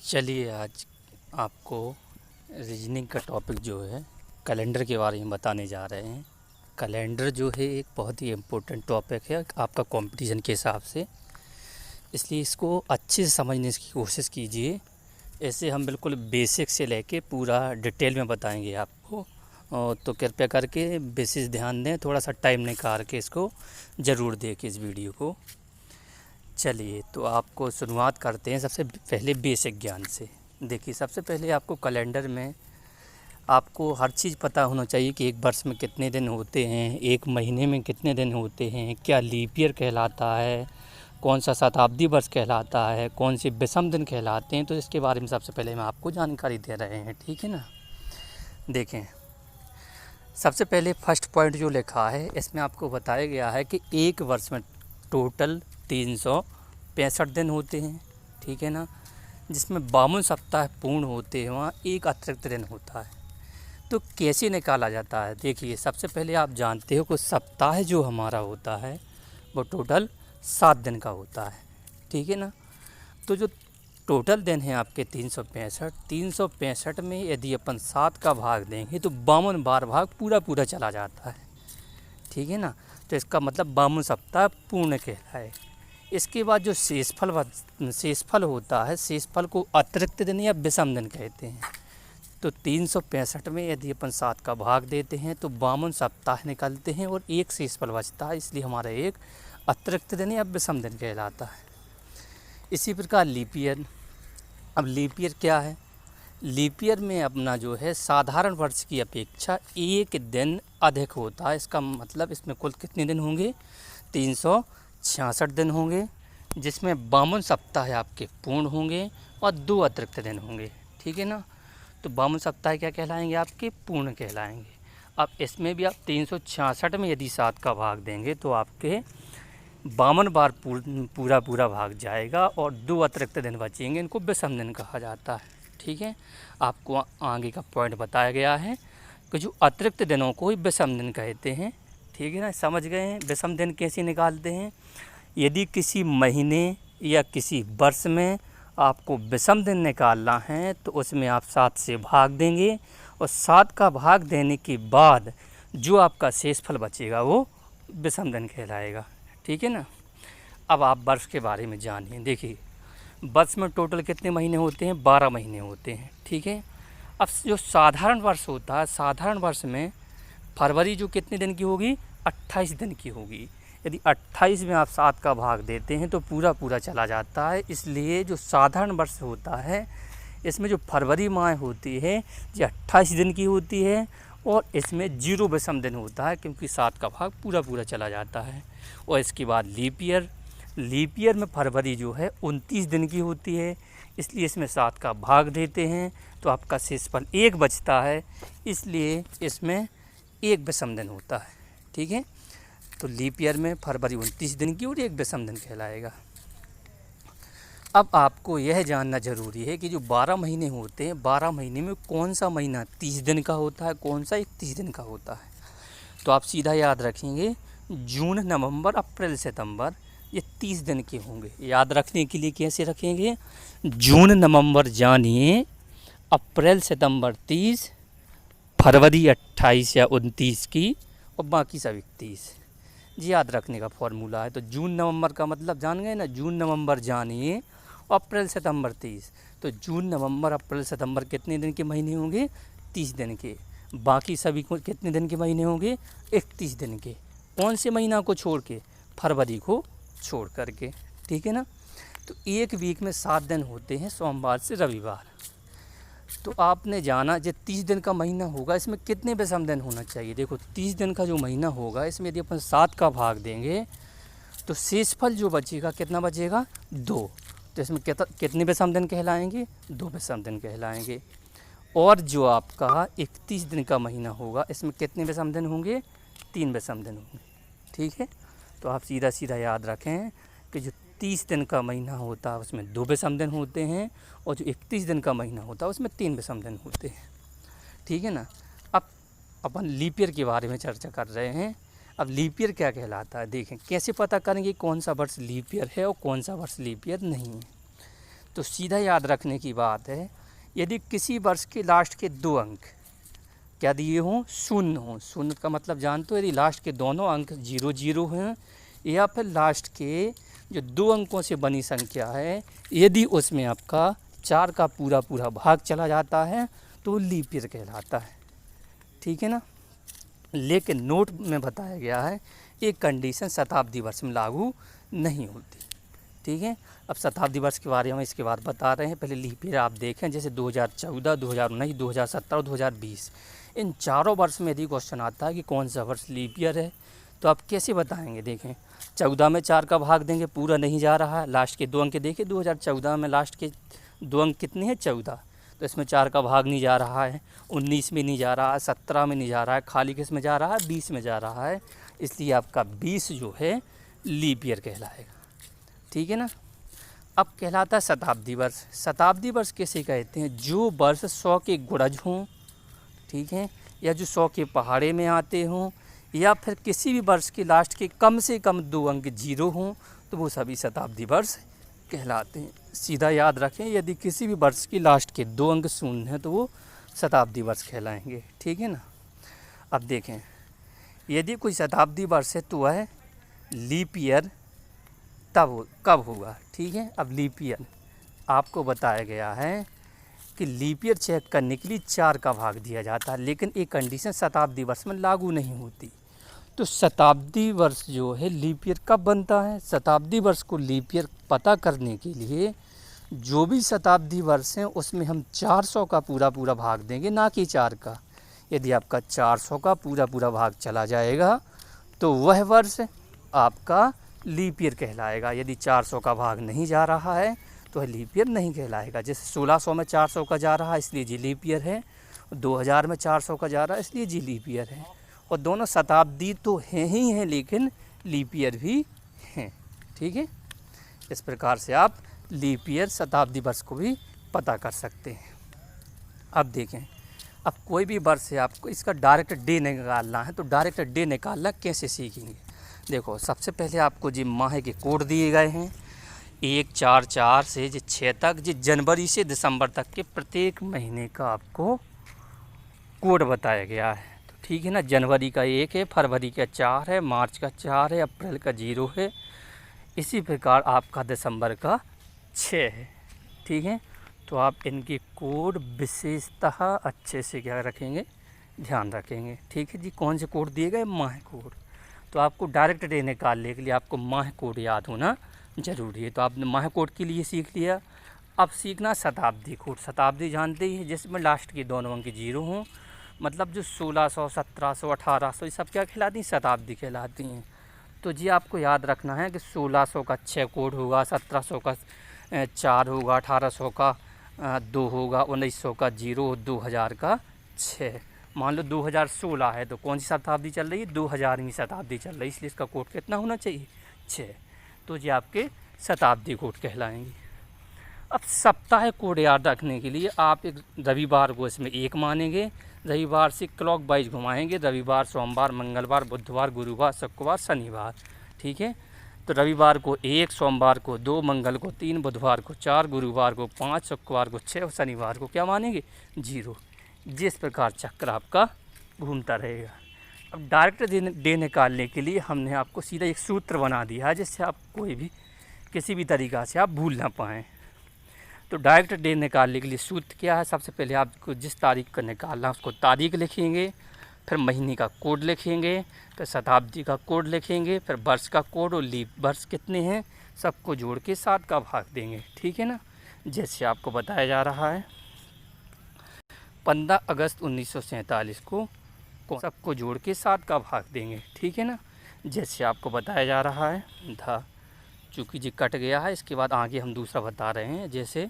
चलिए आज आपको रीजनिंग का टॉपिक जो है कैलेंडर के बारे में बताने जा रहे हैं। कैलेंडर जो है एक बहुत ही इम्पोर्टेंट टॉपिक है आपका कंपटीशन के हिसाब से, इसलिए इसको अच्छे से समझने की कोशिश कीजिए। ऐसे हम बिल्कुल बेसिक से लेके पूरा डिटेल में बताएंगे आपको, तो कृपया करके बेसिस ध्यान दें, थोड़ा सा टाइम निकाल के इसको ज़रूर देखें इस वीडियो को। चलिए तो आपको शुरुआत करते हैं सबसे पहले बेसिक ज्ञान से। देखिए सबसे पहले आपको कैलेंडर में आपको हर चीज़ पता होना चाहिए कि एक वर्ष में कितने दिन होते हैं, एक महीने में कितने दिन होते हैं, क्या लीप ईयर कहलाता है, कौन सा शताब्दी वर्ष कहलाता है, कौन से विषम दिन कहलाते हैं। तो इसके बारे में सबसे पहले हम आपको जानकारी दे रहे हैं, ठीक है ना। देखें सबसे पहले फर्स्ट पॉइंट जो लिखा है इसमें आपको बताया गया है कि एक वर्ष में टोटल 365 दिन होते हैं, ठीक है ना, जिसमें 52 सप्ताह पूर्ण होते हैं, वहाँ एक अतिरिक्त दिन होता है। तो कैसे निकाला जाता है, देखिए सबसे पहले आप जानते हो कि सप्ताह जो हमारा होता है वो टोटल 7 दिन का होता है, ठीक है ना। तो जो टोटल दिन है आपके 365 में यदि अपन 7 का भाग देंगे तो 52 बार भाग पूरा चला जाता है, ठीक है ना। तो इसका मतलब 52 सप्ताह पूर्ण कहलाए। इसके बाद जो शेषफल होता है, शेषफल को अतिरिक्त दिन या विषम दिन कहते हैं। तो 365 में यदि अपन 7 का भाग देते हैं तो 52 सप्ताह निकलते हैं और एक शेषफल बचता है, इसलिए हमारा एक अतिरिक्त दिन या विषम दिन कहलाता है। इसी प्रकार लीप ईयर। अब लीप ईयर क्या है, लीप ईयर में अपना जो है साधारण वर्ष की अपेक्षा एक दिन अधिक होता है। इसका मतलब इसमें कुल कितने दिन होंगे, 366 दिन होंगे, जिसमें 52 सप्ताह आपके पूर्ण होंगे और 2 अतिरिक्त दिन होंगे, ठीक है ना। तो 52 सप्ताह क्या कहलाएंगे, आपके पूर्ण कहलाएंगे। अब इसमें भी आप 366 में यदि 7 का भाग देंगे तो आपके 52 बार पूरा भाग जाएगा और 2 अतिरिक्त दिन बचेंगे, इनको विषम दिन कहा जाता है, ठीक है। आपको आगे का पॉइंट बताया गया है कि जो अतिरिक्त दिनों को ही विषम दिन कहते हैं, ठीक है ना। समझ गए हैं विषम दिन कैसे निकालते हैं। यदि किसी महीने या किसी वर्ष में आपको विषम दिन निकालना है तो उसमें आप 7 से भाग देंगे और 7 का भाग देने के बाद जो आपका शेषफल बचेगा वो विषम दिन कहलाएगा, ठीक है ना। अब आप वर्ष के बारे में जानिए। देखिए वर्ष में टोटल कितने महीने होते हैं, 12 महीने होते हैं, ठीक है। अब जो साधारण वर्ष होता है, साधारण वर्ष में फरवरी जो कितने दिन की होगी, 28 दिन की होगी। यदि 28 में आप 7 का भाग देते हैं तो पूरा चला जाता है। इसलिए जो साधारण वर्ष होता है इसमें जो फरवरी माह होती है ये 28 दिन की होती है और इसमें 0 विषम दिन होता है, क्योंकि 7 का भाग पूरा चला जाता है। और इसके बाद लीप ईयर। लीप ईयर में फरवरी जो है 29 दिन की होती है, इसलिए इसमें 7 का भाग देते हैं तो आपका शेषफल 1 बचता है, इसलिए इसमें 1 विषम दिन होता है, ठीक है। तो लीप ईयर में फरवरी 29 दिन की और 1 विषम दिन कहलाएगा। अब आपको यह जानना ज़रूरी है कि जो 12 महीने होते हैं, 12 महीने में कौन सा महीना 30 दिन का होता है, कौन सा 31 दिन का होता है। तो आप सीधा याद रखेंगे जून, नवंबर, अप्रैल, सितंबर ये 30 दिन के होंगे। याद रखने के लिए कैसे रखेंगे, जून नवंबर जानिए, अप्रैल सितंबर 30, फरवरी 28 या 29 की और बाकी सब 31। जी याद रखने का फॉर्मूला है। तो जून नवंबर का मतलब जान गए ना, जून नवंबर जानिए, अप्रैल सितंबर 30। तो जून नवंबर अप्रैल सितंबर कितने दिन के महीने होंगे, 30 दिन के। बाकी सभी को कितने दिन के महीने होंगे, 31 दिन के। कौन से महीना को छोड़ के, फरवरी को छोड़ करके, ठीक है ना। तो एक वीक में 7 दिन होते हैं, सोमवार से रविवार। तो आपने जाना जो 30 दिन का महीना होगा इसमें कितने विषम दिन होना चाहिए। देखो 30 दिन का जो महीना होगा इसमें यदि अपन 7 का भाग देंगे तो शेषफल जो बचेगा कितना बचेगा, 2। तो इसमें कितने विषम दिन कहलाएंगे, 2 विषम दिन कहलाएंगे। और जो आपका 31 दिन का महीना होगा इसमें कितने विषम दिन होंगे, 3 विषम दिन होंगे, ठीक है। तो आप सीधा याद रखें कि जो 30 दिन का महीना होता है उसमें 2 विषम दिन होते हैं और जो 31 दिन का महीना होता है उसमें 3 विषम दिन होते हैं, ठीक है ना। अब अपन लीप ईयर के बारे में चर्चा कर रहे हैं। अब लीप ईयर क्या कहलाता है, देखें कैसे पता करेंगे कौन सा वर्ष लीप ईयर है और कौन सा वर्ष लीप ईयर नहीं है। तो सीधा याद रखने की बात है, यदि किसी वर्ष के लास्ट के 2 अंक क्या दिए हों, शून्य हों, शून्य का मतलब जानते हो, यदि लास्ट के दोनों अंक 0 हैं या फिर लास्ट के जो 2 अंकों से बनी संख्या है यदि उसमें आपका 4 का पूरा पूरा भाग चला जाता है तो लीप ईयर कहलाता है। ठीक है ना। लेकिन नोट में बताया गया है एक कंडीशन शताब्दी वर्ष में लागू नहीं होती। ठीक है। अब शताब्दी वर्ष के बारे में इसके बाद बता रहे हैं। पहले लीप ईयर आप देखें, जैसे 2014, 2019, 2017 और 2020, इन चारों वर्ष में यदि क्वेश्चन आता है कि कौन सा वर्ष लीप ईयर है तो आप कैसे बताएंगे। देखें 14 में 4 का भाग देंगे, पूरा नहीं जा रहा है, लास्ट के 2 अंक देखिए 2014 में लास्ट के 2 अंक कितने हैं, 14, तो इसमें 4 का भाग नहीं जा रहा है। 19 में नहीं जा रहा है, 17 में नहीं जा रहा है, खाली किस में जा रहा है, 20 में जा रहा है, इसलिए आपका 20 जो है लीप ईयर कहलाएगा। ठीक है ना। अब कहलाता है शताब्दी वर्ष। शताब्दी वर्ष कैसे कहते हैं, जो वर्ष 100 के गुणज हों, ठीक है, या जो 100 के पहाड़े में आते हों, या फिर किसी भी वर्ष के लास्ट के कम से कम 2 अंक 0 हों, तो वो सभी शताब्दी वर्ष कहलाते हैं। सीधा याद रखें, यदि किसी भी वर्ष की लास्ट के 2 अंक शून्य हैं तो वो शताब्दी वर्ष कहलाएंगे। ठीक है ना। अब देखें, यदि कोई शताब्दी वर्ष है तो वह लीप ईयर कब होगा। ठीक है। अब लीप ईयर आपको बताया गया है कि लीप ईयर चेक करने के लिए 4 का भाग दिया जाता है, लेकिन एक कंडीशन शताब्दी वर्ष में लागू नहीं होती। तो शताब्दी वर्ष जो है लीप ईयर कब बनता है, शताब्दी वर्ष को लीप ईयर पता करने के लिए जो भी शताब्दी वर्ष हैं उसमें हम 400 का पूरा पूरा भाग देंगे, ना कि 4 का। यदि आपका 400 का पूरा पूरा भाग चला जाएगा तो वह वर्ष आपका लीप ईयर कहलाएगा। यदि 400 का भाग नहीं जा रहा है तो वह लीप ईयर नहीं कहलाएगा। जैसे 1600 में 400 का जा रहा है इसलिए जी लीप ईयर है, 2000 में 400 का जा रहा है इसलिए जी लीप ईयर है। और दोनों शताब्दी तो हैं ही हैं लेकिन लीप ईयर भी हैं। ठीक है। इस प्रकार से आप लीप ईयर शताब्दी वर्ष को भी पता कर सकते हैं। अब देखें, अब कोई भी वर्ष है आपको इसका डायरेक्ट डे निकालना है, तो डायरेक्ट डे निकालना कैसे सीखेंगे। देखो, सबसे पहले आपको जी माह के कोड दिए गए हैं, 1, 4, 4 से जी 6 तक, जी जनवरी से दिसंबर तक के प्रत्येक महीने का आपको कोड बताया गया है। तो ठीक है ना। जनवरी का 1 है, फरवरी का 4 है, मार्च का 4 है, अप्रैल का 0 है, इसी प्रकार आपका दिसंबर का 6 है। ठीक है। तो आप इनके कोड विशेषतः अच्छे से क्या रखेंगे, ध्यान रखेंगे। ठीक है जी। कौन से कोड दिए गए, माह कोड। तो आपको डायरेक्ट डे निकालने के लिए आपको माह कोड याद होना ज़रूरी है। तो आपने माह कोड के लिए सीख लिया। अब सीखना शताब्दी कोड। शताब्दी जानते ही है, जिसमें लास्ट के दोनों अंक 0 हों, मतलब जो 1600, 1700, 1800 ये सब क्या कहलाती हैं, शताब्दी कहलाती हैं। तो जी आपको याद रखना है कि 1600 का 6 कोड होगा, 1700 का 4 होगा, 1800 का 2 होगा, 1900 का 0, 2000 का 6। मान लो 2016 है तो कौन सी शताब्दी चल रही है, 2000वीं शताब्दी चल रही है, इसलिए इसका कोड कितना होना चाहिए, 6। तो जी आपके शताब्दी कोड कहलाएंगे। अब सप्ताह कोड याद रखने के लिए आप एक रविवार को इसमें 1 मानेंगे, रविवार से क्लॉक वाइज घुमाएंगे, रविवार, सोमवार, मंगलवार, बुधवार, गुरुवार, शुक्रवार, शनिवार। ठीक है। तो रविवार को 1, सोमवार को 2, मंगल को 3, बुधवार को 4, गुरुवार को 5, शुक्रवार को 6 और शनिवार को क्या मानेंगे, 0। जिस प्रकार चक्र आपका घूमता रहेगा। अब डायरेक्ट डे निकालने के लिए हमने आपको सीधा एक सूत्र बना दिया है जिससे आप कोई भी किसी भी तरीक़ा से आप भूल ना पाएँ। तो डायरेक्ट डे निकालने के लिए सूत्र क्या है, सबसे पहले आपको जिस तारीख का निकालना है उसको तारीख लिखेंगे, फिर महीने का कोड लिखेंगे, फिर शताब्दी का कोड लिखेंगे, फिर वर्ष का कोड और लीप वर्ष कितने हैं सबको जोड़ के 7 का भाग देंगे। ठीक है ना। जैसे आपको बताया जा रहा है 15 अगस्त 1947 को सबको जोड़ के 7 का भाग देंगे। ठीक है ना। जैसे आपको बताया जा रहा है चूँकि जी कट गया है, इसके बाद आगे हम दूसरा बता रहे हैं। जैसे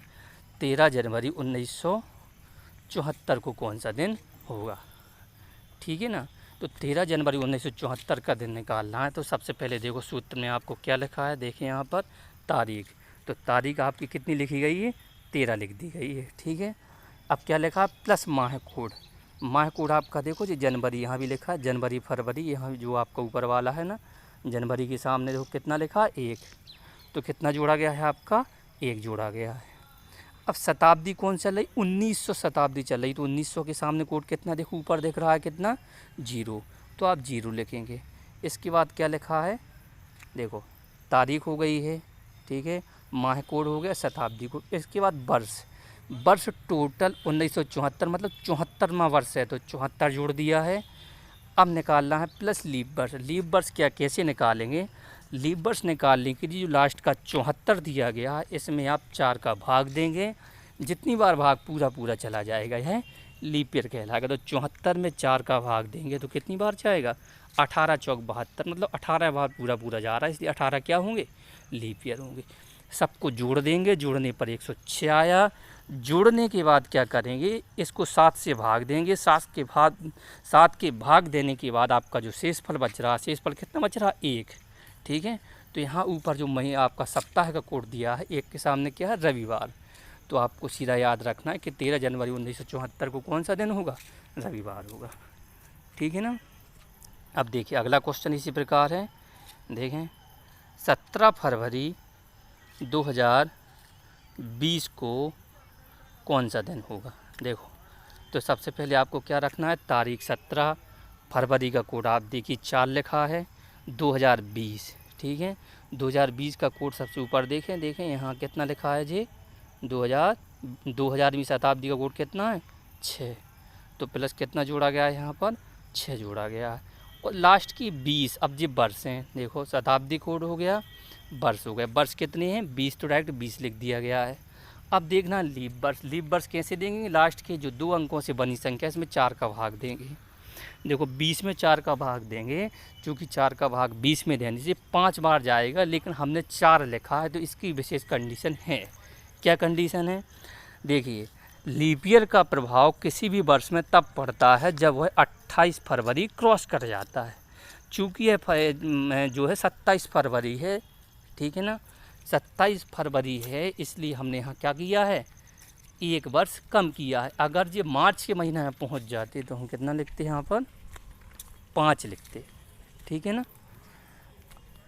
13 जनवरी 1974 को कौन सा दिन होगा। ठीक है ना। तो 13 जनवरी 1974 का दिन निकालना है। तो सबसे पहले देखो सूत्र में आपको क्या लिखा है, देखिए यहाँ पर तारीख। तो तारीख आपकी कितनी लिखी गई है, 13 लिख दी गई है। ठीक है। अब क्या लिखा है, प्लस माह कोड। माह कोड आपका देखो जी जनवरी यहाँ भी लिखा है, जनवरी, फरवरी, यहाँ जो आपका ऊपर वाला है ना, जनवरी के सामने देखो कितना लिखा है, 1। तो कितना जोड़ा गया है आपका, 1 जोड़ा गया है। अब शताब्दी कौन चल रही, 1900 शताब्दी चल रही, तो 1900 के सामने कोड कितना, देखो ऊपर दिख रहा है कितना, 0, तो आप 0 लिखेंगे। इसके बाद क्या लिखा है, देखो तारीख हो गई है, ठीक है, माह कोड हो गया, शताब्दी कोड। इसके बाद वर्ष, वर्ष टोटल 1974, मतलब 74वां वर्ष है, तो 74 जोड़ दिया है। अब निकालना है प्लस लीप वर्ष। लीप वर्ष क्या, कैसे निकालेंगे, लीप वर्ष निकालने के लिए जो लास्ट का 74 दिया गया है, इसमें आप 4 का भाग देंगे, जितनी बार भाग पूरा पूरा चला जाएगा यह लीप ईयर कहलाएगा। तो 74 में 4 का भाग देंगे तो कितनी बार जाएगा, 18 चौक 72, मतलब 18 बार पूरा पूरा जा रहा है, इसलिए 18 क्या होंगे, लीप ईयर होंगे। सबको जोड़ देंगे, जोड़ने पर 106 आया। जोड़ने के बाद क्या करेंगे, इसको 7 से भाग देंगे, 7 के भाग देने के बाद आपका जो शेषफल बच रहा, शेषफल कितना बच रहा, 1, ठीक है। तो यहाँ ऊपर जो महीने आपका सप्ताह का कोड दिया है, 1 के सामने क्या है, रविवार, तो आपको सीधा याद रखना है कि 13 जनवरी 1974 को कौन सा दिन होगा, रविवार होगा, ठीक है ना। अब देखिए अगला क्वेश्चन इसी प्रकार है, देखें 17 फरवरी 2020 को कौन सा दिन होगा। देखो तो सबसे पहले आपको क्या रखना है, तारीख 17, फरवरी का कोड आप देखिए 4 लिखा है, 2020, ठीक है। 2020 का कोड सबसे ऊपर देखें यहाँ कितना लिखा है जी, 2000वीं शताब्दी का कोड कितना है, 6, तो प्लस कितना जोड़ा गया है यहाँ पर, 6 जोड़ा गया है। और लास्ट की 20, अब जी वर्ष हैं, देखो शताब्दी कोड हो गया, वर्ष हो गया, वर्ष कितने हैं 20, तो डायरेक्ट 20 लिख दिया गया है। अब देखना लीप वर्ष, लीप वर्ष कैसे देंगे, लास्ट के जो 2 अंकों से बनी संख्या इसमें 4 का भाग देंगे। देखो 20 में 4 का भाग देंगे, चूँकि 4 का भाग 20 में देने से 5 बार जाएगा, लेकिन हमने 4 लिखा है, तो इसकी विशेष कंडीशन है। क्या कंडीशन है, देखिए लीप ईयर का प्रभाव किसी भी वर्ष में तब पड़ता है जब वह 28 फरवरी क्रॉस कर जाता है। चूँकि यह जो है 27 फरवरी है, ठीक है ना, 27 फरवरी है, इसलिए हमने यहाँ क्या किया है, 1 वर्ष कम किया है। अगर ये मार्च के महीने में पहुँच जाते तो हम कितना लिखते हैं, यहाँ पर 5 लिखते, ठीक है ना।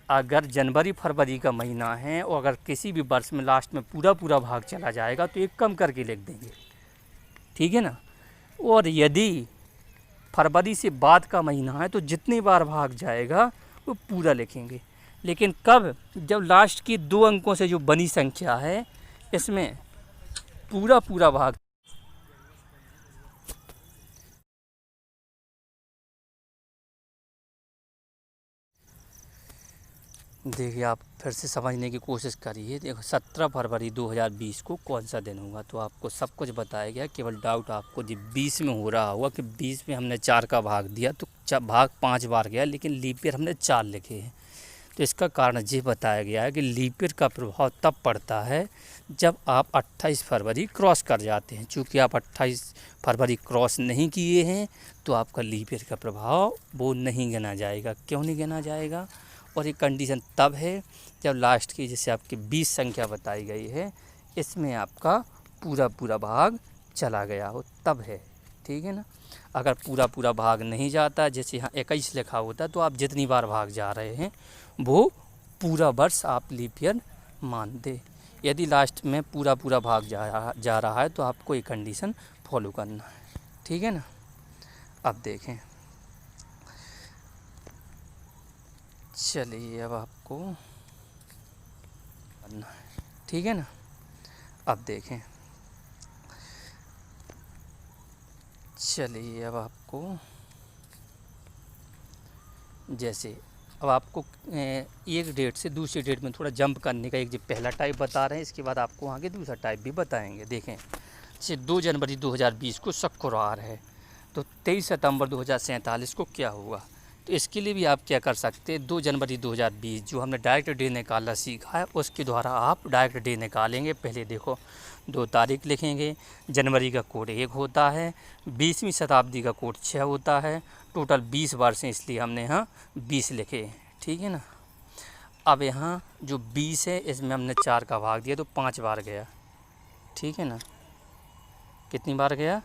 अगर जनवरी फरवरी का महीना है और अगर किसी भी वर्ष में लास्ट में पूरा पूरा भाग चला जाएगा तो 1 कम करके लिख देंगे, ठीक है ना। और यदि फरवरी से बाद का महीना है तो जितनी बार भाग जाएगा वो पूरा लिखेंगे, लेकिन कब, जब लास्ट की 2 अंकों से जो बनी संख्या है इसमें पूरा पूरा भाग। देखिए आप फिर से समझने की कोशिश करिए। देखो 17 फरवरी 2020 को कौन सा दिन होगा, तो आपको सब कुछ बताया गया, केवल डाउट आपको जो 20 में हो रहा होगा कि 20 में हमने 4 का भाग दिया तो भाग 5 बार गया, लेकिन लीप ईयर हमने 4 लिखे हैं। तो इसका कारण ये बताया गया है कि लीप ईयर का प्रभाव तब पड़ता है जब आप 28 फरवरी क्रॉस कर जाते हैं। चूँकि आप 28 फरवरी क्रॉस नहीं किए हैं तो आपका लीप ईयर का प्रभाव वो नहीं गिना जाएगा। क्यों नहीं गिना जाएगा, और ये कंडीशन तब है जब लास्ट की जैसे आपकी 20 संख्या बताई गई है इसमें आपका पूरा पूरा भाग चला गया हो, तब है, ठीक है ना। अगर पूरा पूरा भाग नहीं जाता, जैसे यहाँ 21 लिखा होता, तो आप जितनी बार भाग जा रहे हैं वो पूरा वर्ष आप लीप ईयर मान दे। यदि लास्ट में पूरा पूरा भाग जा रहा है तो आपको ये कंडीशन फॉलो करना है, ठीक है ना। अब देखें, चलिए अब आपको करना है, ठीक है ना। अब देखें, चलिए अब आपको जैसे अब आपको एक डेट से दूसरी डेट में थोड़ा जंप करने का एक जो पहला टाइप बता रहे हैं, इसके बाद आपको आगे दूसरा टाइप भी बताएंगे। देखें जैसे 2 जनवरी 2020 को शुक्रवार है, तो 23 सितंबर 2047 को क्या होगा। तो इसके लिए भी आप क्या कर सकते हैं, 2 जनवरी 2020 जो हमने डायरेक्ट डे निकालना सीखा है उसके द्वारा आप डायरेक्ट डे निकालेंगे। पहले देखो 2 तारीख लिखेंगे, जनवरी का कोड 1 होता है, 20वीं शताब्दी का कोड 6 होता है, टोटल 20 वर्ष हैं इसलिए हमने यहाँ 20 लिखे, ठीक है ना। अब यहाँ जो 20 है इसमें हमने 4 का भाग दिया तो 5 बार गया, ठीक है ना। कितनी बार गया,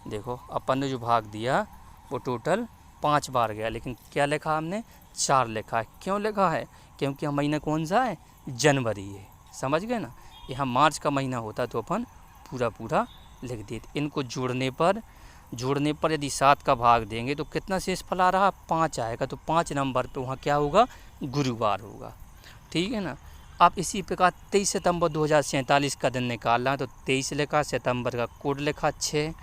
देखो अपन ने जो भाग दिया वो टोटल 5 बार गया, लेकिन क्या लिखा हमने 4 लिखा है। क्यों लिखा है? क्योंकि हम महीना कौन सा है? जनवरी है। समझ गए ना? यहाँ मार्च का महीना होता तो अपन पूरा पूरा लिख देते। इनको जोड़ने पर यदि 7 का भाग देंगे तो कितना शेषफल आ रहा? 5 आएगा। तो 5 नंबर पे वहाँ क्या होगा? गुरुवार होगा। ठीक है ना? आप इसी प्रकार 23 सितंबर 2047 का दिन निकालना है तो 23 लिखा, सितंबर का कोड लिखा 6,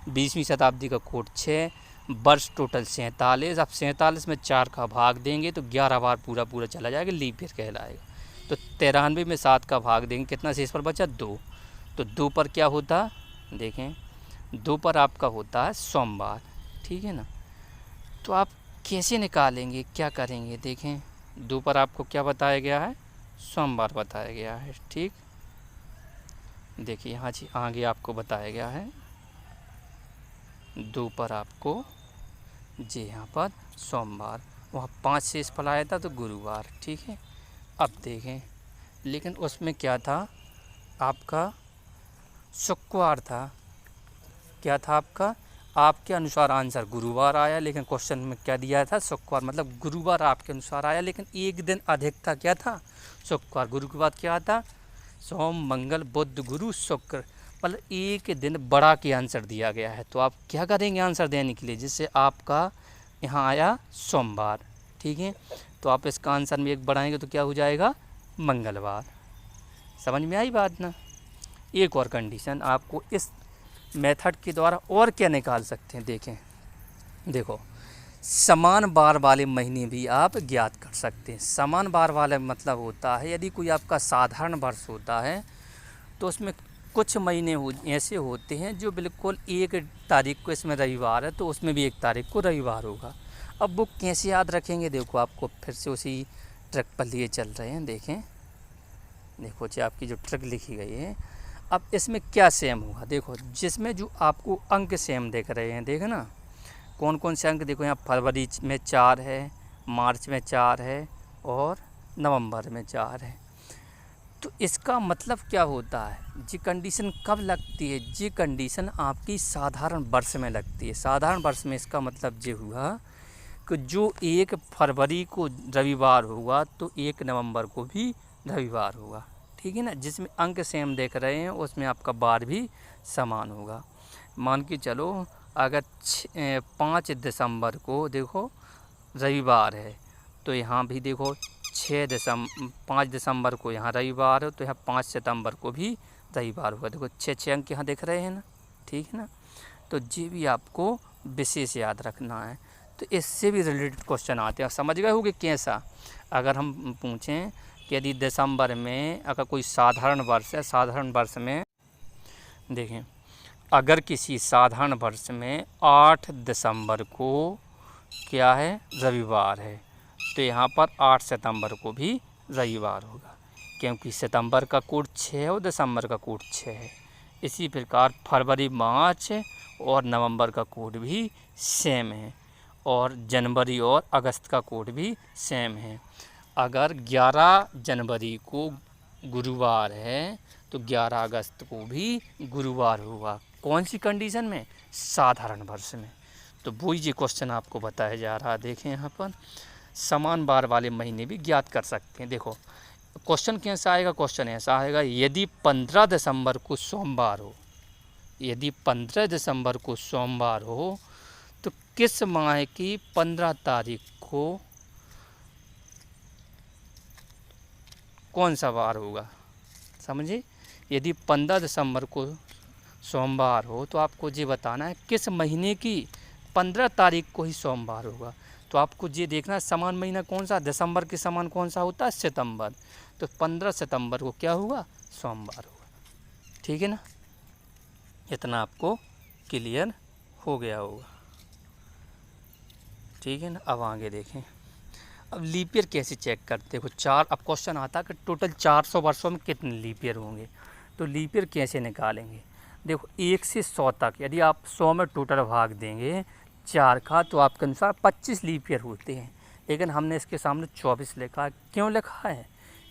20वीं शताब्दी का कोड 6, वर्ष टोटल 47। अब 47 में 4 का भाग देंगे तो 11 बार पूरा पूरा चला जाएगा, लीप ईयर कहलाएगा। तो 93 में 7 का भाग देंगे, कितना शेषफल बचा? 2। तो 2 पर क्या होता? देखें, 2 पर आपका होता है सोमवार। ठीक है ना? तो आप कैसे निकालेंगे, क्या करेंगे? देखें, 2 पर आपको क्या बताया गया है? सोमवार बताया गया है। ठीक, देखिए यहाँ जी आगे आपको बताया गया है 2 पर आपको जी यहाँ पर सोमवार, वहाँ 5 शेषफल आया था तो गुरुवार। ठीक है, अब देखें, लेकिन उसमें क्या था? आपका शुक्रवार था। क्या था आपका? आपके अनुसार आंसर गुरुवार आया, लेकिन क्वेश्चन में क्या दिया था? शुक्रवार। मतलब गुरुवार आपके अनुसार आया, लेकिन एक दिन अधिक था। क्या था? शुक्रवार। गुरु के बाद क्या था? सोम, मंगल, बुध, गुरु, शुक्र। मतलब एक दिन बड़ा के आंसर दिया गया है। तो आप क्या करेंगे आंसर देने के लिए? जिससे आपका यहाँ आया सोमवार। ठीक है, तो आप इसका आंसर में एक बढ़ाएंगे तो क्या हो जाएगा? मंगलवार। समझ में आई बात ना? एक और कंडीशन आपको इस मेथड के द्वारा और क्या निकाल सकते हैं? देखें, देखो, समान बार वाले महीने भी आप ज्ञात कर सकते हैं। समान बार वाले मतलब होता है यदि कोई आपका साधारण वर्ष होता है तो उसमें कुछ महीने ऐसे होते हैं जो बिल्कुल 1 तारीख को, इसमें रविवार है तो उसमें भी 1 तारीख को रविवार होगा। अब वो कैसे याद रखेंगे? देखो, आपको फिर से उसी ट्रिक पर लिए चल रहे हैं। देखें, देखो जी आपकी जो ट्रिक लिखी गई है, अब इसमें क्या सेम होगा? देखो, जिसमें जो आपको अंक सेम देख रहे हैं, देखो ना, कौन कौन से अंक? देखो, यहाँ फरवरी में 4 है, मार्च में 4 है और नवंबर में 4 है। तो इसका मतलब क्या होता है? जी कंडीशन कब लगती है? जी कंडीशन आपकी साधारण वर्ष में लगती है। साधारण वर्ष में इसका मतलब ये हुआ कि जो 1 फरवरी को रविवार होगा तो 1 नवंबर को भी रविवार होगा। ठीक है ना? जिसमें अंक सेम देख रहे हैं उसमें आपका बार भी समान होगा। मान के चलो, अगर 5 दिसंबर को देखो रविवार है तो यहाँ भी देखो 5 दिसंबर को यहाँ रविवार है तो यहाँ 5 सितंबर को भी रविवार होगा। देखो 6 अंक यहाँ देख रहे हैं ना? ठीक है ना? तो ये भी आपको विशेष याद रखना है। तो इससे भी रिलेटेड क्वेश्चन आते हैं। समझ गए होगे कैसा? अगर हम पूछें कि यदि दिसंबर में अगर कोई साधारण वर्ष है, साधारण वर्ष में देखें, अगर किसी साधारण वर्ष में 8 दिसंबर को क्या है? रविवार है तो यहाँ पर 8 सितंबर को भी रविवार होगा, क्योंकि सितंबर का कोड 6 है और दिसंबर का कोड 6 है। इसी प्रकार फरवरी, मार्च और नवंबर का कोड भी सेम है और जनवरी और अगस्त का कोड भी सेम है। अगर 11 जनवरी को गुरुवार है तो 11 अगस्त को भी गुरुवार होगा। कौन सी कंडीशन में? साधारण वर्ष में। तो वही ये क्वेश्चन आपको बताया जा रहा है। देखें, यहाँ पर समान बार वाले महीने भी ज्ञात कर सकते हैं। देखो क्वेश्चन कैसा आएगा? क्वेश्चन ऐसा आएगा, यदि 15 दिसंबर को सोमवार हो, यदि 15 दिसंबर को सोमवार हो तो किस माह की 15 तारीख को कौन सा वार होगा? समझिए, यदि 15 दिसंबर को सोमवार हो तो आपको ये बताना है किस महीने की 15 तारीख को ही सोमवार होगा। तो आपको ये देखना है समान महीना कौन सा? दिसंबर के समान कौन सा होता है? सितंबर। तो 15 सितंबर को क्या होगा? सोमवार होगा। ठीक है ना? इतना आपको क्लियर हो गया होगा। ठीक है ना? अब आगे देखें, अब लीप ईयर कैसे चेक करते? देखो अब क्वेश्चन आता है कि टोटल 400 वर्षों में कितने लीप ईयर होंगे, तो लीप ईयर कैसे निकालेंगे? देखो 1 से 100 तक यदि आप 100 में टोटल भाग देंगे 4 का तो आपके अनुसार 25 लीप ईयर होते हैं, लेकिन हमने इसके सामने 24 लिखा है। क्यों लिखा है?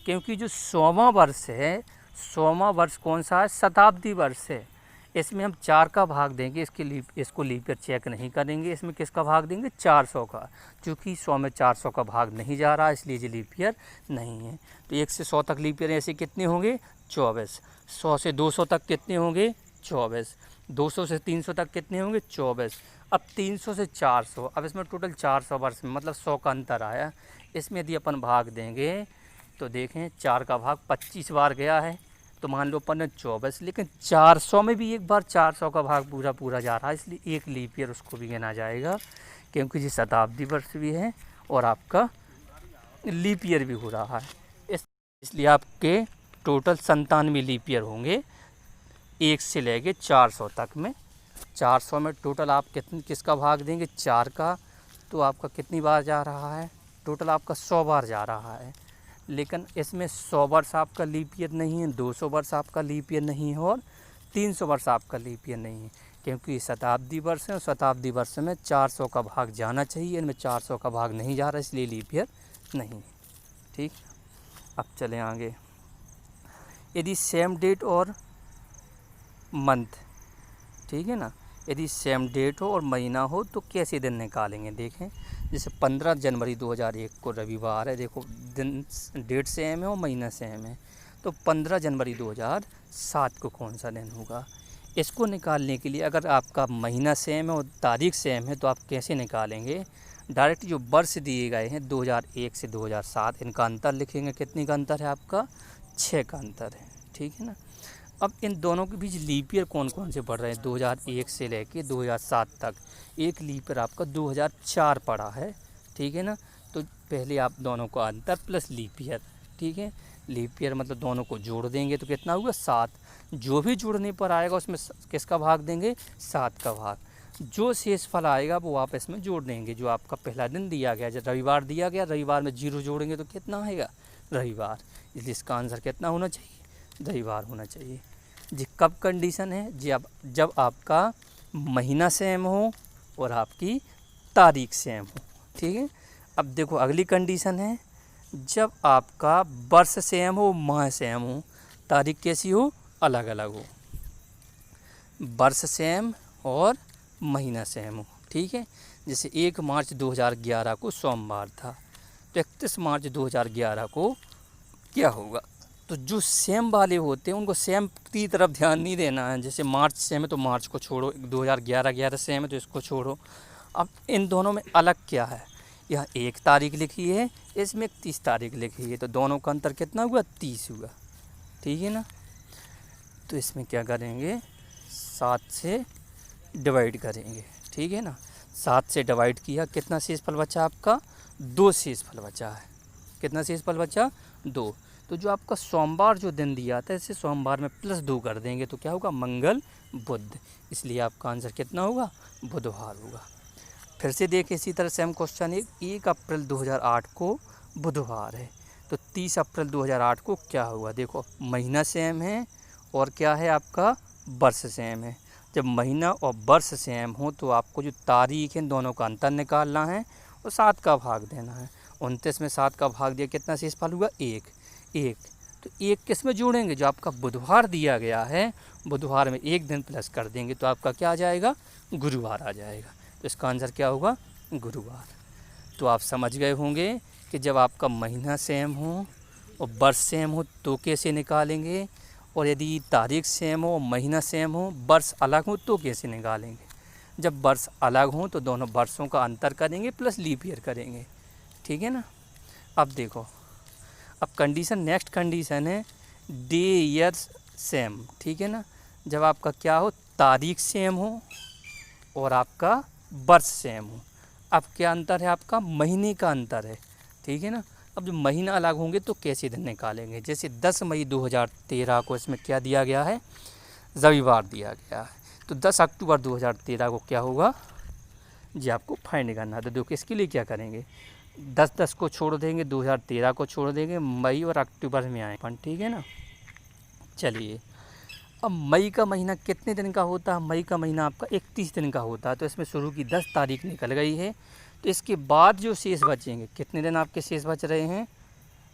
क्योंकि जो 100वां वर्ष है, 100वां वर्ष कौन सा है? शताब्दी वर्ष है। इसमें हम 4 का भाग देंगे, इसको लीप ईयर चेक नहीं करेंगे। इसमें किसका भाग देंगे? 400 का। चूँकि 100 में 400 का भाग नहीं जा रहा, इसलिए ये लीप ईयर नहीं है। तो 1 से 100 तक लीप ईयर ऐसे कितने होंगे? 24। 100 से 200 तक कितने होंगे? 24। 200 से 300 तक कितने होंगे? 24। अब 300 से 400, अब इसमें टोटल 400 वर्ष में मतलब 100 का अंतर आया। इसमें यदि अपन भाग देंगे तो देखें 4 का भाग 25 बार गया है, तो मान लो अपन ने 24, लेकिन 400 में भी एक बार 400 का भाग पूरा जा रहा है, इसलिए एक लीप ईयर उसको भी गिना जाएगा, क्योंकि ये शताब्दी वर्ष भी है और आपका लीप ईयर भी हो रहा है। इसलिए आपके टोटल 97 लीप ईयर होंगे 1 से लेके 400 तक में। 400 में टोटल आप किसका भाग देंगे? 4 का, तो आपका कितनी बार जा रहा है? टोटल आपका 100 बार जा रहा है। लेकिन इसमें 100 वर्ष आपका लीप ईयर नहीं है, 200 वर्ष आपका लीप ईयर नहीं है और 300 वर्ष आपका लीप ईयर नहीं है, क्योंकि शताब्दी वर्ष है और शताब्दी वर्ष में 400 का भाग जाना चाहिए। इनमें 400 का भाग नहीं जा रहा, इसलिए लीप ईयर नहीं है। ठीक, अब चलें आगे। यदि सेम डेट और मंथ, ठीक है ना, यदि सेम डेट हो और महीना हो तो कैसे दिन निकालेंगे? देखें, जैसे 15 जनवरी 2001 को रविवार है, देखो दिन डेट सेम है और महीना सेम है, तो 15 जनवरी 2007 को कौन सा दिन होगा? इसको निकालने के लिए अगर आपका महीना सेम है और तारीख सेम है तो आप कैसे निकालेंगे? डायरेक्ट जो वर्ष दिए गए हैं 2001 से 2007, इनका अंतर लिखेंगे। कितने का अंतर है आपका? 6 का अंतर है। ठीक है ना। अब इन दोनों के बीच लीप ईयर कौन कौन से पड़ रहे हैं? 2001 से लेके 2007 तक एक लीप ईयर आपका 2004 पड़ा है। ठीक है ना। तो पहले आप दोनों को अंतर प्लस लीप ईयर, ठीक है, लीप ईयर मतलब दोनों को जोड़ देंगे तो कितना होगा? 7। जो भी जोड़ने पर आएगा उसमें किसका भाग देंगे? 7 का भाग। जो शेष फल आएगा वो आप इसमें जोड़ देंगे। जो आपका पहला दिन दिया गया, जब रविवार दिया गया, रविवार में 0 जोड़ेंगे तो कितना आएगा? रविवार। इसलिए इसका आंसर कितना होना चाहिए? रविवार होना चाहिए। जी कब कंडीशन है? जी जब आपका महीना सेम हो और आपकी तारीख सेम हो। ठीक है। अब देखो अगली कंडीशन है, जब आपका वर्ष सेम हो, माह सेम हो, तारीख कैसी हो? अलग अलग हो। वर्ष सेम और महीना सेम हो। ठीक है। जैसे 1 मार्च 2011 को सोमवार था, तो 31 मार्च 2011 को क्या होगा? तो जो सेम वाले होते हैं उनको सेम की तरफ ध्यान नहीं देना है। जैसे मार्च सेम है तो मार्च को छोड़ो, 2011 सेम है तो इसको छोड़ो। अब इन दोनों में अलग क्या है? यहाँ 1 तारीख लिखी है, इसमें 31 तारीख लिखी है, तो दोनों का अंतर कितना हुआ? 30 हुआ। ठीक है ना। तो इसमें क्या करेंगे? 7 से डिवाइड करेंगे। ठीक है ना। 7 से डिवाइड किया, कितना शेषफल बचा आपका? 2 शेषफल बचा है। कितना शेषफल बचा? 2। तो जो आपका सोमवार जो दिन दिया था, इसे सोमवार में +2 कर देंगे तो क्या होगा? मंगल बुध। इसलिए आपका आंसर कितना होगा? बुधवार होगा। फिर से देखिए इसी तरह सेम क्वेश्चन 1 अप्रैल 2008 को बुधवार है, तो 30 अप्रैल 2008 को क्या होगा? देखो महीना सेम है और क्या है आपका? वर्ष सेम है। जब महीना और वर्ष सेम हो तो आपको जो तारीख है दोनों का अंतर निकालना है और 7 का भाग देना है। 29 में 7 का भाग दिया, कितना शेषफल हुआ? 1। तो 1 किस में जोड़ेंगे? जो आपका बुधवार दिया गया है, बुधवार में 1 दिन प्लस कर देंगे तो आपका क्या आ जाएगा? गुरुवार आ जाएगा। तो इसका आंसर क्या होगा? गुरुवार। तो आप समझ गए होंगे कि जब आपका महीना सेम हो और वर्ष सेम हो तो कैसे निकालेंगे, और यदि तारीख सेम हो, महीना सेम हो, वर्ष अलग हो तो कैसे निकालेंगे। जब वर्ष अलग हो तो दोनों वर्षों का अंतर करेंगे प्लस लीप ईयर करेंगे। ठीक है ना। अब देखो, अब कंडीशन, नेक्स्ट कंडीशन है डे ईयर सेम। ठीक है ना। जब आपका क्या हो? तारीख सेम हो और आपका वर्ष सेम हो। अब क्या अंतर है? आपका महीने का अंतर है। ठीक है ना। अब जो महीना अलग होंगे तो कैसे दिन निकालेंगे? जैसे 10 मई 2013 को इसमें क्या दिया गया है? रविवार दिया गया है, तो 10 अक्टूबर 2013 को क्या होगा? जी आपको फाइंड करना है। तो देखो इसके लिए क्या करेंगे? 10 को छोड़ देंगे, 2013 को छोड़ देंगे, मई और अक्टूबर में आए अपन। ठीक है ना। चलिए, अब मई का महीना कितने दिन का होता है? मई का महीना आपका 31 दिन का होता है, तो इसमें शुरू की 10 तारीख निकल गई है, तो इसके बाद जो शेष बचेंगे, कितने दिन आपके शेष बच रहे हैं?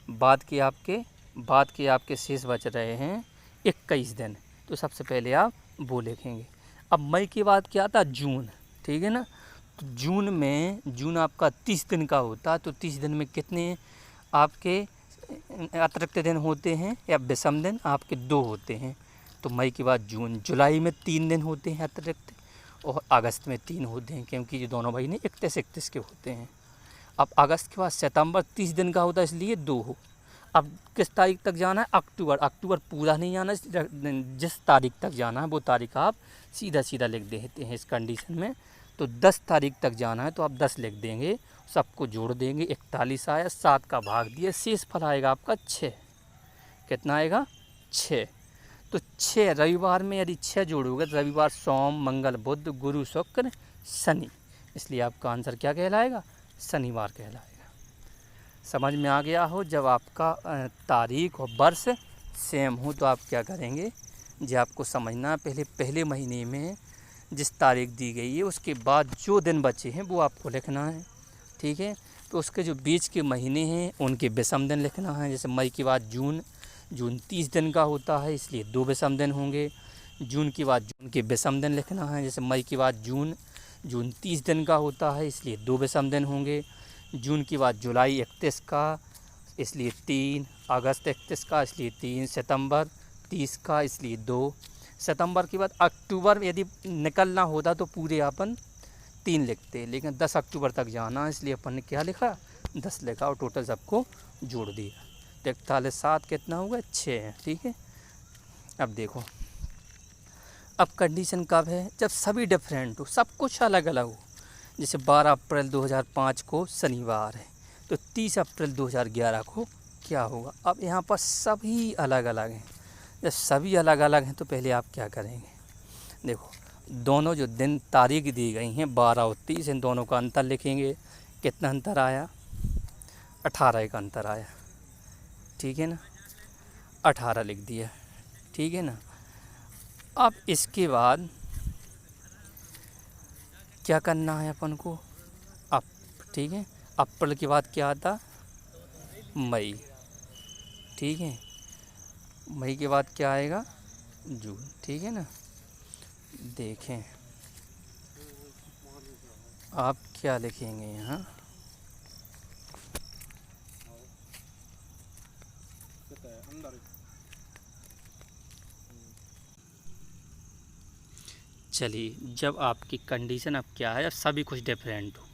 बाद के आपके शेष बच रहे हैं 21 दिन। तो सबसे पहले आप वो लिखेंगे। अब मई के बाद क्या आता? जून, ठीक है ना। तो जून आपका 30 दिन का होता है, तो 30 दिन में कितने आपके अतिरिक्त दिन होते हैं या विषम दिन? आपके 2 होते हैं। तो मई के बाद जून। जुलाई में 3 दिन होते हैं अतिरिक्त, और अगस्त में 3 होते हैं, क्योंकि ये दोनों महीने 31 के होते हैं। अब अगस्त के बाद सितंबर 30 दिन का होता है, इसलिए 2 हो। अब किस तारीख तक जाना है? अक्टूबर पूरा नहीं जाना, जिस तारीख तक जाना है वो तारीख आप सीधा लिख देते हैं इस कंडीशन में। तो 10 तारीख तक जाना है तो आप 10 लिख देंगे, सबको जोड़ देंगे, 41 आया, 7 का भाग दिए, शेष फल आएगा आपका 6। कितना आएगा? 6। तो 6 रविवार में यदि 6 जोड़ोगे, रविवार, सोम, मंगल, बुध, गुरु, शुक्र, शनि, इसलिए आपका आंसर क्या कहलाएगा? शनिवार कहलाएगा। समझ में आ गया हो? जब आपका तारीख और वर्ष सेम हो तो आप क्या करेंगे, जो आपको समझना है, पहले महीने में जिस तारीख दी गई है उसके बाद जो दिन बचे हैं वो आपको लिखना है, ठीक है। तो उसके जो बीच के महीने हैं उनके विषम दिन लिखना है। जैसे मई के बाद जून 30 दिन का होता है, इसलिए 2 विषम दिन होंगे। जून के बाद जून के विषम दिन लिखना है। जैसे मई के बाद जून 30 दिन का होता है, इसलिए 2 विषम दिन होंगे। जून के बाद जुलाई 31 का, इसलिए 3। अगस्त 31 का, इसलिए 3। सितंबर 30 का, इसलिए 2। सितंबर के बाद अक्टूबर यदि निकलना होता तो पूरे अपन 3 लिखते, लेकिन 10 अक्टूबर तक जाना है, इसलिए अपन ने क्या लिखा? 10 लिखा, और टोटल सबको जोड़ दिया। 43 7 कितना होगा? 6 है, ठीक है। अब देखो, अब कंडीशन कब है? जब सभी डिफरेंट हो, सब कुछ अलग अलग हो। जैसे 12 अप्रैल 2005 को शनिवार है, तो 30 अप्रैल 2011 को क्या होगा? अब यहाँ पर सभी अलग अलग हैं। जब सभी अलग अलग हैं तो पहले आप क्या करेंगे? देखो, दोनों जो दिन तारीख दी गई हैं 12 और 30, इन दोनों का अंतर लिखेंगे। कितना अंतर आया? 18 का अंतर आया, ठीक है ना। 18 लिख दिया, ठीक है ना। अब इसके बाद क्या करना है अपन को? अब ठीक है, अप्रैल के बाद क्या आता? मई, ठीक है। मई के बाद क्या आएगा? जून, ठीक है ना। देखें आप क्या लिखेंगे यहाँ? चलिए, जब आपकी कंडीशन अब क्या है, अब सभी कुछ डिफरेंट हो।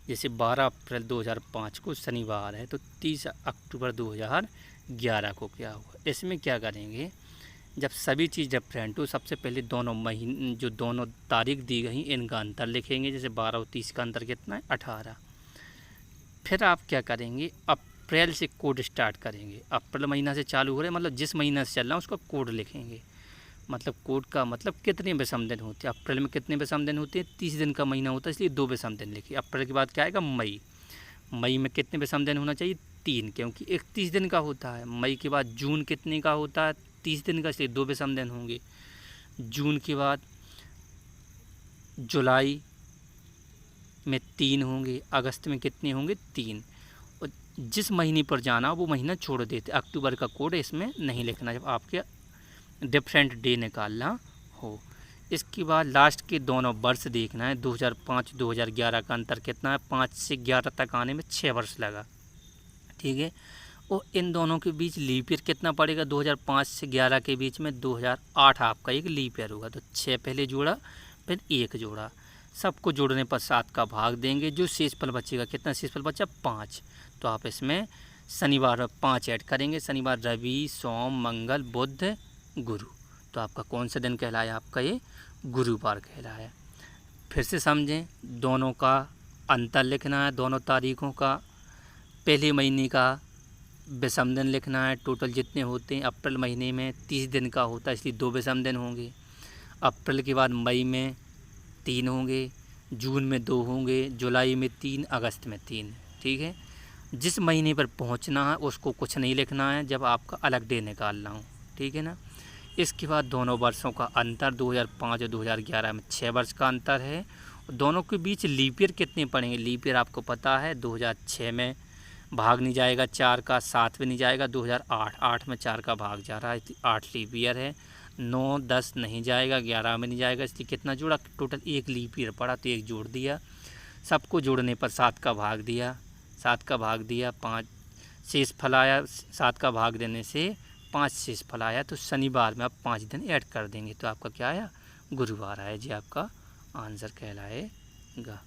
जैसे 12 अप्रैल 2005 को शनिवार है, तो 30 अक्टूबर 2011 को क्या हुआ? इसमें क्या करेंगे? जब सभी चीज़ डिफरेंट हो, सबसे पहले दोनों महीने, जो दोनों तारीख दी गई इनका अंतर लिखेंगे। जैसे 12 और 30 का अंतर कितना है? 18। फिर आप क्या करेंगे? अप्रैल से कोड स्टार्ट करेंगे। अप्रैल महीना से चालू हो रहा है, मतलब जिस महीना से चल रहा है उसका कोड लिखेंगे। मतलब कोड का मतलब कितने विषम दिन होते हैं? अप्रैल में कितने विषम दिन होते हैं? 30 दिन का महीना होता है, इसलिए 2 विषम दिन लिखिए। अप्रैल के बाद क्या आएगा? मई। मई में कितने विषम दिन होना चाहिए? 3, क्योंकि 31 दिन का होता है। मई के बाद जून कितने का होता है? 30 दिन का, इसलिए 2 विषम दिन होंगे। जून के बाद जुलाई में 3 होंगे। अगस्त में कितने होंगे? 3। और जिस महीने पर जाना वो महीना छोड़ देते। अक्टूबर का कोड इसमें नहीं लिखना जब आपके डिफरेंट डे निकालना हो। इसके बाद लास्ट के दोनों वर्ष देखना है। 2005 2011 का अंतर कितना है? 5 से 11 तक आने में 6 वर्ष लगा, ठीक है। और इन दोनों के बीच लीप ईयर कितना पड़ेगा? 2005 से 11 के बीच में 2008 आपका एक लीप ईयर होगा। तो 6 पहले जोड़ा, फिर 1 जोड़ा, सबको जोड़ने पर 7 का भाग देंगे। जो शेषफल बचेगा, कितना शेषफल बचा? 5। तो आप इसमें शनिवार 5 ऐड करेंगे। शनिवार, रवि, सोम, मंगल, बुध, गुरु। तो आपका कौन सा दिन कहलाया? आपका ये गुरुवार कहलाया। फिर से समझें, दोनों का अंतर लिखना है, दोनों तारीखों का। पहले महीने का विषम दिन लिखना है, टोटल जितने होते हैं। अप्रैल महीने में 30 दिन का होता है, इसलिए 2 विषम दिन होंगे। अप्रैल के बाद मई में 3 होंगे, जून में 2 होंगे, जुलाई में 3, अगस्त में 3, ठीक है। जिस महीने पर पहुंचना है उसको कुछ नहीं लिखना है जब आपका अलग डे निकालना हो, ठीक है ना। इसके बाद दोनों वर्षों का अंतर 2005 और 2011 में 6 वर्ष का अंतर है। दोनों के बीच लीप ईयर कितने पड़ेंगे? लीप ईयर आपको पता है, 2006 में भाग नहीं जाएगा 4 का, 7 में नहीं जाएगा, 2008 में 4 का भाग जा रहा है, 8 लीप ईयर है। 9 10 नहीं जाएगा, 11 में नहीं जाएगा, इसलिए कितना जोड़ा, टोटल 1 लीप ईयर पड़ा तो 1 जोड़ दिया। सबको जोड़ने पर 7 का भाग दिया, 7 का भाग दिया, 5 शेष फल आया, 7 का भाग देने से 5 शेष फल आया। तो शनिवार में आप 5 दिन ऐड कर देंगे तो आपका क्या आया, गुरुवार आया जी, आपका आंसर कहलाएगा।